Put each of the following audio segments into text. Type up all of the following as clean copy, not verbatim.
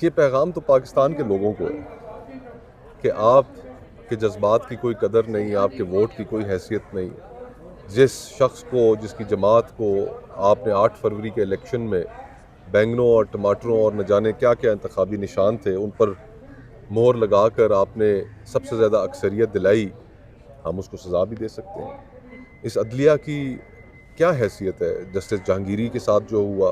ये पैगाम तो पाकिस्तान के लोगों को है कि आप के जज्बात की कोई कदर नहीं, आपके वोट की कोई हैसियत नहीं। जिस शख्स को, जिसकी जमात को आपने 8 फरवरी के इलेक्शन में बैंगनों और टमाटरों और न जाने क्या क्या इंतखाबी निशान थे उन पर मोहर लगाकर आपने सबसे ज़्यादा अक्सरियत दिलाई, हम उसको सज़ा भी दे सकते हैं। इस अदलिया की क्या हैसियत है? जस्टिस जहांगीरी के साथ जो हुआ,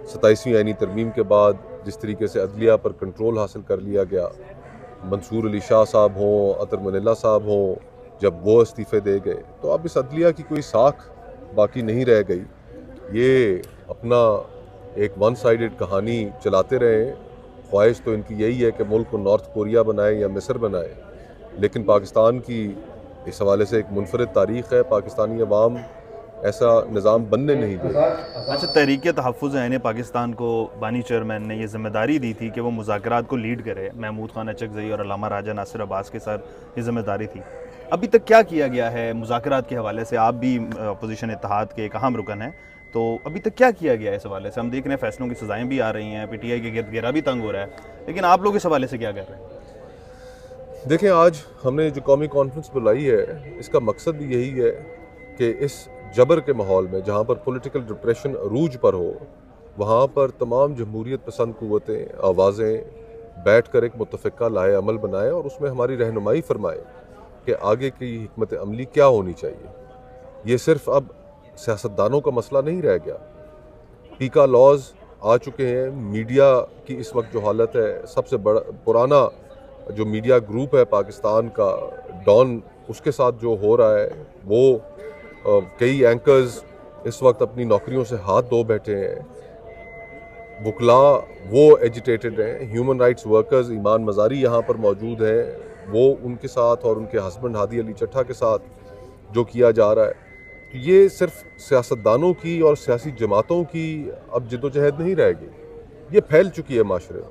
27वीं आईनी तरमीम के बाद जिस तरीके से अदलिया पर कंट्रोल हासिल कर लिया गया, मंसूर अली शाह साहब हों, अतर मनिल्ला साहब हों, जब वो इस्तीफ़े दे गए, तो अब इस अदलिया की कोई साख बाकी नहीं रह गई। ये अपना एक वन साइडेड कहानी चलाते रहें। ख्वाहिश तो इनकी यही है कि मुल्क को नॉर्थ कोरिया बनाए या मिस्र बनाए, लेकिन पाकिस्तान की इस हवाले से एक मुनफरिद तारीख़ है। पाकिस्तानी अवाम ऐसा निज़ाम बनने नहीं देगा। अच्छा, तहरीक तहफ़्फ़ुज़ ऐन पाकिस्तान को बानी चेयरमैन ने ये जिम्मेदारी दी थी कि वो मुज़ाकरात को लीड करे। महमूद खान अचकज़ई और अल्लामा राजा नासिर अब्बास के साथ ये जिम्मेदारी थी। अभी तक क्या किया गया है मुज़ाकरात के हवाले से? आप भी अपोजिशन इत्तेहाद के एक अहम रुकन हैं, तो अभी तक क्या किया गया है इस हवाले से? हम देख रहे हैं फैसलों की सज़ाएँ भी आ रही हैं, PTI के गिरद गिरा भी तंग हो रहा है, लेकिन आप लोग इस हवाले से क्या कर रहे हैं? देखें, आज हमने जो कौमी कॉन्फ्रेंस बुलाई है, इसका मकसद भी यही है कि इस जबर के माहौल में जहाँ पर पॉलिटिकल डिप्रेशन अरूज पर हो, वहाँ पर तमाम जमहूरियत पसंद क़ुव्वतें, आवाज़ें बैठ कर एक मुतफ़िक़ा लाए अमल बनाएं और उसमें हमारी रहनुमाई फरमाएं कि आगे की हिकमत अमली क्या होनी चाहिए। ये सिर्फ अब सियासतदानों का मसला नहीं रह गया। पीका लॉज आ चुके हैं। मीडिया की इस वक्त जो हालत है, सबसे बड़ा पुराना जो मीडिया ग्रुप है पाकिस्तान का, डॉन, उसके साथ जो हो रहा है वो कई एंकर्स इस वक्त अपनी नौकरियों से हाथ धो बैठे हैं। वकला वो एजिटेटेड हैं। ह्यूमन राइट्स वर्कर्स, ईमान मज़ारी यहाँ पर मौजूद हैं, वो उनके साथ और उनके हस्बैंड हादी अली चट्ठा के साथ जो किया जा रहा है, तो ये सिर्फ सियासतदानों की और सियासी जमातों की अब जद्दोजहद नहीं रह गई, ये फैल चुकी है माशरे में।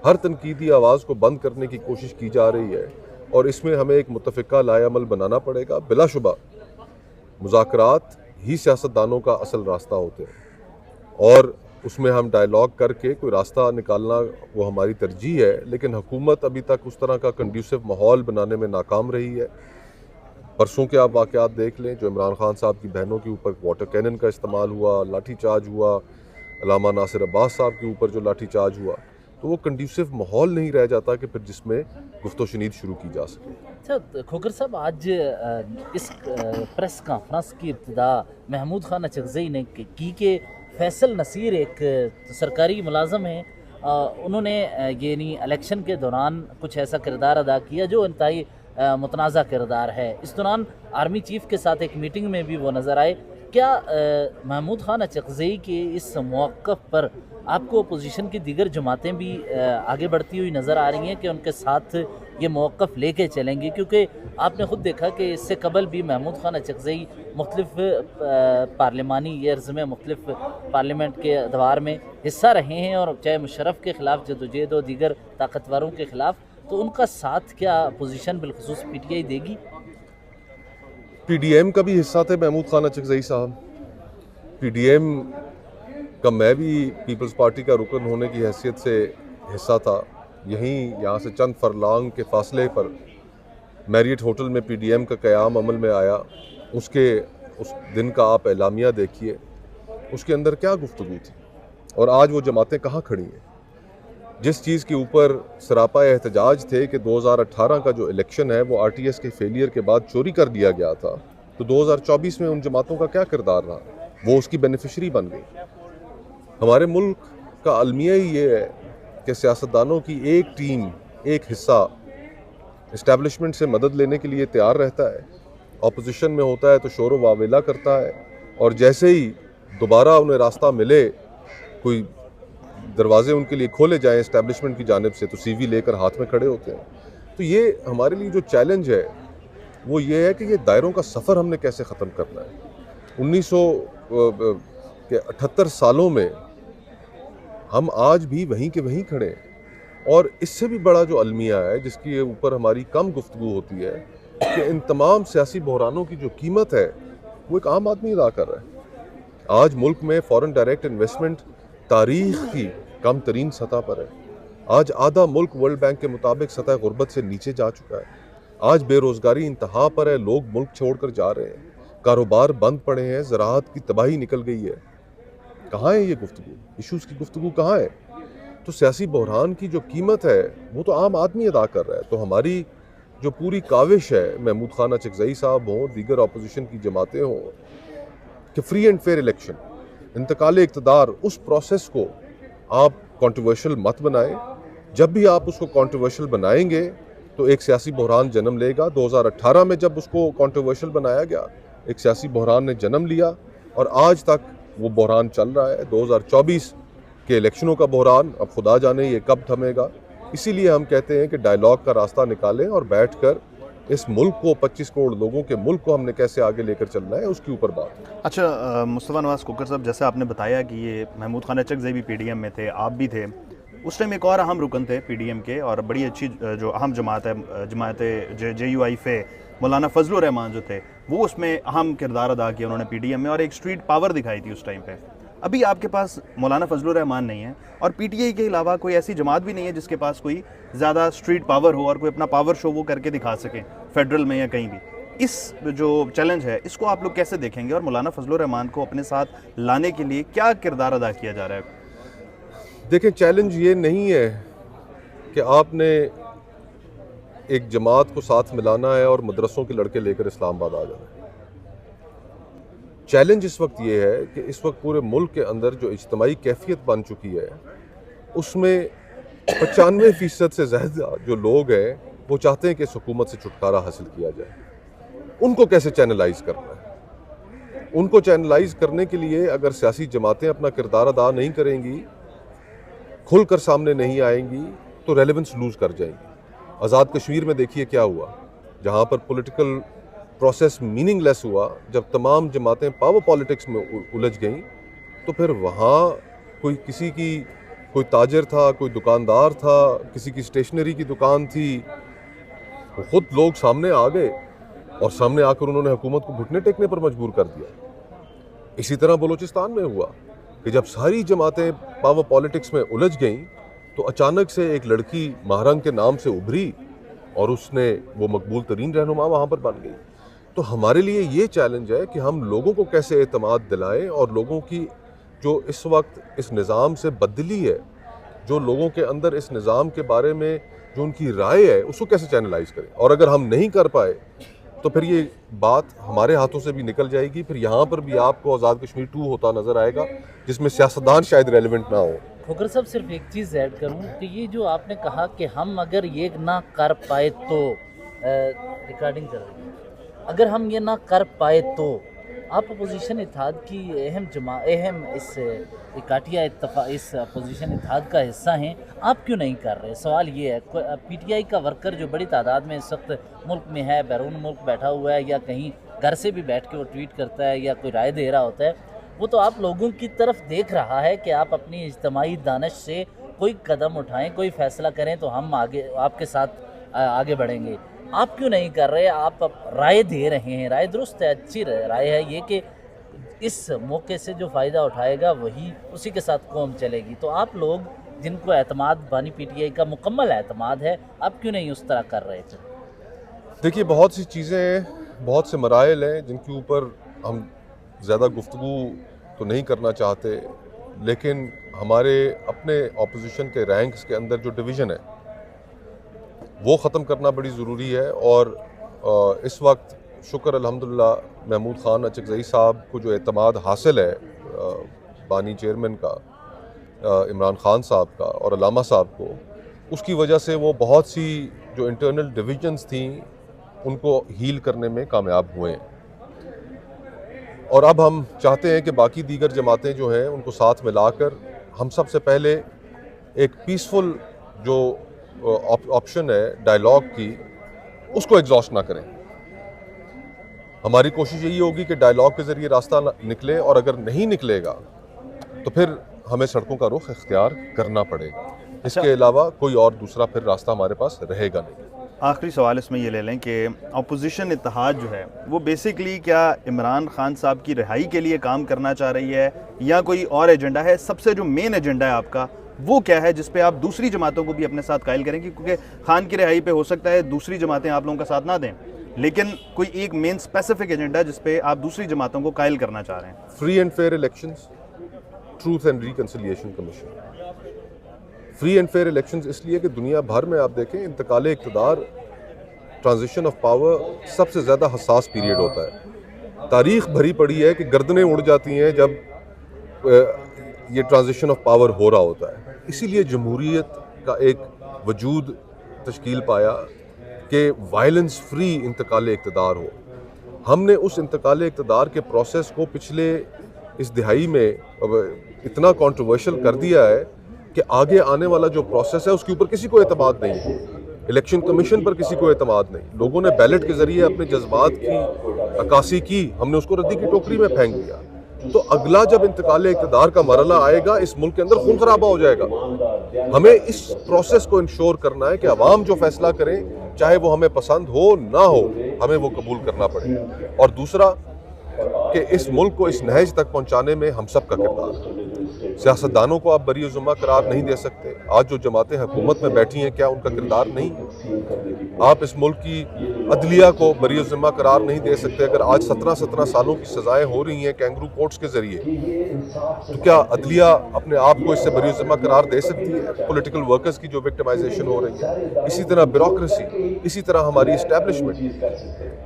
हर तनकीदी आवाज़ को बंद करने की कोशिश की जा रही है और इसमें हमें एक मुतफ़िक़ा लाए अमल बनाना पड़ेगा। बिलाशुबा मुज़ाकरात ही सियासतदानों का असल रास्ता होते हैं और उसमें हम डायलॉग करके कोई रास्ता निकालना वो हमारी तरजीह है, लेकिन हुकूमत अभी तक उस तरह का कंड्यूसिव माहौल बनाने में नाकाम रही है। परसों के आप वाक़यात देख लें, जो इमरान खान साहब की बहनों के ऊपर वाटर कैनन का इस्तेमाल हुआ, लाठी चार्ज हुआ, अल्लामा नासिर अब्बास साहब के ऊपर जो लाठी चार्ज हुआ, तो वो कंड्यूसिव माहौल नहीं रह जाता कि फिर जिसमें गुफ्तो शनीद शुरू की जा सके। अच्छा खोखर साहब, आज इस प्रेस कॉन्फ्रेंस की इब्तिदा महमूद खान अचकज़ई ने की कि फैसल नसीर एक सरकारी मुलाजम हैं, उन्होंने यानी इलेक्शन के दौरान कुछ ऐसा किरदार अदा किया जो इंतहाई मुतनाज़ा किरदार है। इस दौरान आर्मी चीफ के साथ एक मीटिंग में भी वो नज़र आए। क्या महमूद खान अचकज़ई के इस मौक़िफ़ पर आपको अपोजिशन की दीगर जमातें भी आगे बढ़ती हुई नज़र आ रही हैं कि उनके साथ ये मौक़िफ़ लेके चलेंगे? क्योंकि आपने ख़ुद देखा कि इससे कबल भी महमूद खान अचकज़ई मुख्तलिफ़ पार्लिमानी ईयर्स में मुख्तलिफ़ पार्लियामेंट के अदवार में हिस्सा रहे हैं और चाहे मुशर्रफ के ख़िलाफ़ जदोजहद और दीगर ताकतवरों के ख़िलाफ़, तो उनका साथ क्या अपोजिशन बिलखुसूस PTI देगी? PDM का भी हिस्सा थे महमूद खान अचकज़ई साहब। PDM का मैं भी पीपल्स पार्टी का रुकन होने की हैसियत से हिस्सा था। यहाँ से चंद फरलांग के फासले पर मैरियट होटल में PDM का क़याम अमल में आया। उस दिन का आप एलामिया देखिए, उसके अंदर क्या गुफ्तगू थी और आज वो जमातें कहाँ खड़ी हैं। जिस चीज़ के ऊपर सरापा एहतजाज थे कि 2018 का जो इलेक्शन है वो RTS के फेलियर के बाद चोरी कर दिया गया था, तो 2024 में उन जमातों का क्या किरदार रहा? वो उसकी बेनिफिशरी बन गई। हमारे मुल्क का अलमिया ही ये है कि सियासतदानों की एक टीम, एक हिस्सा इस्टेब्लिशमेंट से मदद लेने के लिए तैयार रहता है, अपोजिशन में होता है तो शोर वावेला करता है, और जैसे ही दोबारा उन्हें रास्ता मिले, कोई दरवाजे उनके लिए खोले जाएं इस्टेब्लिशमेंट की जानिब से, तो CV लेकर हाथ में खड़े होते हैं। तो ये हमारे लिए जो चैलेंज है वो ये है कि ये दायरों का सफ़र हमने कैसे ख़त्म करना है। 1978 सालों में हम आज भी वहीं के वहीं खड़े हैं, और इससे भी बड़ा जो अलमिया है जिसके ऊपर हमारी कम गुफ्तगू होती है कि इन तमाम सियासी बहरानों की जो कीमत है वो एक आम आदमी अदा कर रहा है। आज मुल्क में फ़ॉरेन डायरेक्ट इन्वेस्टमेंट तारीख़ की कम तरीन सतह पर है। आज आधा मुल्क वर्ल्ड बैंक के मुताबिक सतह गुर्बत से नीचे जा चुका है। आज बेरोजगारी इंतहा पर है, लोग मुल्क छोड़कर जा रहे हैं, कारोबार बंद पड़े हैं, ज़राअत की तबाही निकल गई है। कहाँ है ये गुफ्तगू? इशूज़ की गुफ्तगू कहाँ है? तो सियासी बहरान की जो कीमत है वो तो आम आदमी अदा कर रहा है। तो हमारी जो पूरी काविश है, महमूद खान अचकज़ई साहब हों, दीगर अपोजिशन की जमातें हों, कि फ्री एंड फेयर इलेक्शन, इंतकाल इक़्तिदार, उस प्रोसेस को आप कंट्रोवर्शियल मत बनाएं। जब भी आप उसको कंट्रोवर्शियल बनाएंगे तो एक सियासी बहरान जन्म लेगा। 2018 में जब उसको कंट्रोवर्शियल बनाया गया, एक सियासी बहरान ने जन्म लिया और आज तक वो बहरान चल रहा है। 2024 के इलेक्शनों का बहरान अब खुदा जाने ये कब थमेगा। इसीलिए हम कहते हैं कि डायलॉग का रास्ता निकालें और बैठकर इस मुल्क को, 25 करोड़ लोगों के मुल्क को हमने कैसे आगे लेकर चलना है उसके ऊपर बात। अच्छा मुस्तफ़ा नवाज़ खोखर साहब, जैसे आपने बताया कि ये महमूद खान अचकज़ई भी पीडीएम में थे, आप भी थे, उस टाइम एक और अहम रुकन थे पीडीएम के और बड़ी अच्छी जो अहम जमात है, जमात JUI फे, मौलाना फजलुर रहमान जो थे, वो उसमें अहम किरदार अदा किया उन्होंने पीडीएम में और एक स्ट्रीट पावर दिखाई थी उस टाइम पे। अभी आपके पास मौलाना फजलुर रहमान नहीं है और पीटीआई के अलावा कोई ऐसी जमात भी नहीं है जिसके पास कोई ज़्यादा स्ट्रीट पावर हो और कोई अपना पावर शो वो करके दिखा सके फेडरल में या कहीं भी। इस जो चैलेंज है इसको आप लोग कैसे देखेंगे और मौलाना फजलुर रहमान को अपने साथ लाने के लिए क्या किरदार अदा किया जा रहा है? देखें, चैलेंज ये नहीं है कि आपने एक जमात को साथ मिलाना है और मदरसों के लड़के लेकर इस्लामाबाद आ जाना है। चैलेंज इस वक्त ये है कि इस वक्त पूरे मुल्क के अंदर जो इज्तिमाई कैफियत बन चुकी है उसमें 95% से ज़्यादा जो लोग हैं वो चाहते हैं कि इस हुकूमत से छुटकारा हासिल किया जाए। उनको कैसे चैनलाइज करना है? उनको चैनलाइज करने के लिए अगर सियासी जमातें अपना किरदार अदा नहीं करेंगी, खुलकर सामने नहीं आएंगी, तो रेलेवेंस लूज़ कर जाएंगी। आज़ाद कश्मीर में देखिए क्या हुआ, जहाँ पर पॉलिटिकल प्रोसेस मीनिंगलेस हुआ, जब तमाम जमातें पावर पॉलिटिक्स में उलझ गईं, तो फिर वहाँ कोई ताजर था, कोई दुकानदार था, किसी की स्टेशनरी की दुकान थी, वो खुद लोग सामने आ गए और सामने आकर उन्होंने हुकूमत को घुटने टेकने पर मजबूर कर दिया। इसी तरह बलूचिस्तान में हुआ कि जब सारी जमातें पावर पॉलिटिक्स में उलझ गईं तो अचानक से एक लड़की महारंग के नाम से उभरी और उसने वो मकबूल तरीन रहनुमा वहाँ पर बन गई। तो हमारे लिए ये चैलेंज है कि हम लोगों को कैसे एतमाद दिलाएं और लोगों की जो इस वक्त इस निज़ाम से बदली है, जो लोगों के अंदर इस निज़ाम के बारे में जो उनकी राय है उसको कैसे चैनलाइज करें। और अगर हम नहीं कर पाए तो फिर ये बात हमारे हाथों से भी निकल जाएगी। फिर यहाँ पर भी आपको आज़ाद कश्मीर 2 होता नज़र आएगा जिसमें सियासतदान शायद रेलिवेंट ना हो। खोखर साहब, सिर्फ एक चीज़ ऐड करूँ कि ये जो आपने कहा कि हम अगर ये ना कर पाए तो रिकॉर्डिंग कर रही है, अगर हम ये ना कर पाए तो आप अपोजिशन इत्तेहाद की अहम इस इकाटिया इस अपोजिशन इत्तेहाद का हिस्सा हैं, आप क्यों नहीं कर रहे? सवाल ये है। पीटीआई का वर्कर जो बड़ी तादाद में इस वक्त मुल्क में है, बैरून मुल्क बैठा हुआ है या कहीं घर से भी बैठ के वो ट्वीट करता है या कोई राय दे रहा होता है, वो तो आप लोगों की तरफ देख रहा है कि आप अपनी इज्तिमाई दानिश से कोई कदम उठाएं, कोई फैसला करें तो हम आगे आपके साथ आगे बढ़ेंगे। आप क्यों नहीं कर रहे? आप राय दे रहे हैं, राय दुरुस्त है, अच्छी राय है ये कि इस मौके से जो फ़ायदा उठाएगा वही उसी के साथ कौम चलेगी। तो आप लोग जिनको एतमाद बानी पीटीआई का मुकम्मल एतमाद है, आप क्यों नहीं उस तरह कर रहे थे? देखिए, बहुत सी चीज़ें हैं, बहुत से मराइल हैं जिनके ऊपर हम ज़्यादा गुफ्तगू तो नहीं करना चाहते, लेकिन हमारे अपने अपोजिशन के रैंक्स के अंदर जो डिवीज़न है वो ख़त्म करना बड़ी ज़रूरी है। और इस वक्त शुक्र अल्हम्दुलिल्लाह महमूद खान अचकज़ई साहब को जो एतमाद हासिल है बानी चेयरमैन का, इमरान खान साहब का और अलामा साहब को, उसकी वजह से वो बहुत सी जो इंटरनल डिविजन्स थी उनको हील करने में कामयाब हुए हैं। और अब हम चाहते हैं कि बाकी दीगर जमातें जो हैं उनको साथ मिलाकर हम सबसे पहले एक पीसफुल जो ऑप्शन है डायलॉग की, उसको एग्जॉस्ट ना करें। हमारी कोशिश यही होगी कि डायलॉग के ज़रिए रास्ता निकले, और अगर नहीं निकलेगा तो फिर हमें सड़कों का रुख इख्तियार करना पड़ेगा। इसके अलावा कोई और दूसरा फिर रास्ता हमारे पास रहेगा नहीं। आखिरी सवाल इसमें ये ले लें कि अपोजिशन इत्तेहाद जो है वो बेसिकली क्या इमरान खान साहब की रिहाई के लिए काम करना चाह रही है या कोई और एजेंडा है? सबसे जो मेन एजेंडा है आपका वो क्या है जिस पे आप दूसरी जमातों को भी अपने साथ कायल करेंगे? क्योंकि खान की रिहाई पे हो सकता है दूसरी जमातें आप लोगों का साथ ना दें, लेकिन कोई एक मेन स्पेसिफिक एजेंडा जिस पे आप दूसरी जमातों को कायल करना चाह रहे हैं। Free and fair elections, truth and reconciliation commission. Free and fair elections इसलिए कि दुनिया भर में आप देखें इंतकाल इक़्तिदार, ट्रांजिशन ऑफ पावर सबसे ज़्यादा हसास पीरियड होता है। तारीख भरी पड़ी है कि गर्दनें उड़ जाती हैं जब ये ट्रांजिशन ऑफ पावर हो रहा होता है। इसीलिए जमहूरियत का एक वजूद तश्कील पाया कि वायलेंस फ्री इंतकाल इक़्तिदार हो। हमने उस इंतकाल इक़्तिदार के प्रोसेस को पिछले इस दिहाई में इतना कंट्रोवर्शियल कर दिया है कि आगे आने वाला जो प्रोसेस है उसके ऊपर किसी को एतमाद नहीं है। इलेक्शन कमीशन पर किसी को एतमाद नहीं। लोगों ने बैलेट के ज़रिए अपने जज्बात की अक्कासी की, हमने उसको रद्दी की टोकरी में फेंक दिया। तो अगला जब इंतकाल इक़्तिदार का मरला आएगा, इस मुल्क के अंदर खून खराबा हो जाएगा। हमें इस प्रोसेस को इंश्योर करना है कि अवाम जो फैसला करें, चाहे वो हमें पसंद हो ना हो, हमें वो कबूल करना पड़ेगा। और दूसरा कि इस मुल्क को इस नहज तक पहुंचाने में हम सब का किरदार है। सियासतदानों को आप बरी ज़िम्मा करार नहीं दे सकते। आज जो जमातें हुकूमत में बैठी हैं, क्या उनका किरदार नहीं है? आप इस मुल्क की अदलिया को बरी ज़िम्मा करार नहीं दे सकते। अगर आज 17 सालों की सजाएं हो रही हैं कैंगरू कोर्ट्स के जरिए, तो क्या अदलिया अपने आप को इससे बरी ज़िम्मा करार दे सकती है? पॉलिटिकल वर्कर्स की जो विक्टिमाइजेशन हो रही है, इसी तरह ब्यूरोक्रेसी, इसी तरह हमारी इस्टेब्लिशमेंट,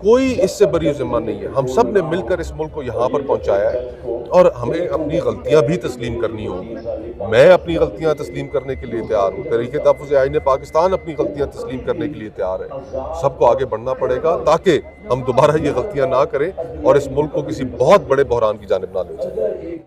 कोई इससे बरी ज़िम्मा नहीं है। हम सब ने मिलकर इस मुल्क को यहाँ पर पहुँचाया है और हमें अपनी गलतियाँ भी तस्लीम करनी होगी। मैं अपनी गलतियाँ तस्लीम करने के लिए तैयार हूँ। तहरीक तहफ़्फ़ुज़ आईन पाकिस्तान अपनी गलतियाँ तस्लीम करने के लिए तैयार है। सबको आगे बढ़ना पड़ेगा ताकि हम दोबारा ये गलतियाँ ना करें और इस मुल्क को किसी बहुत बड़े बहरान की जानिब ना ले जाएं।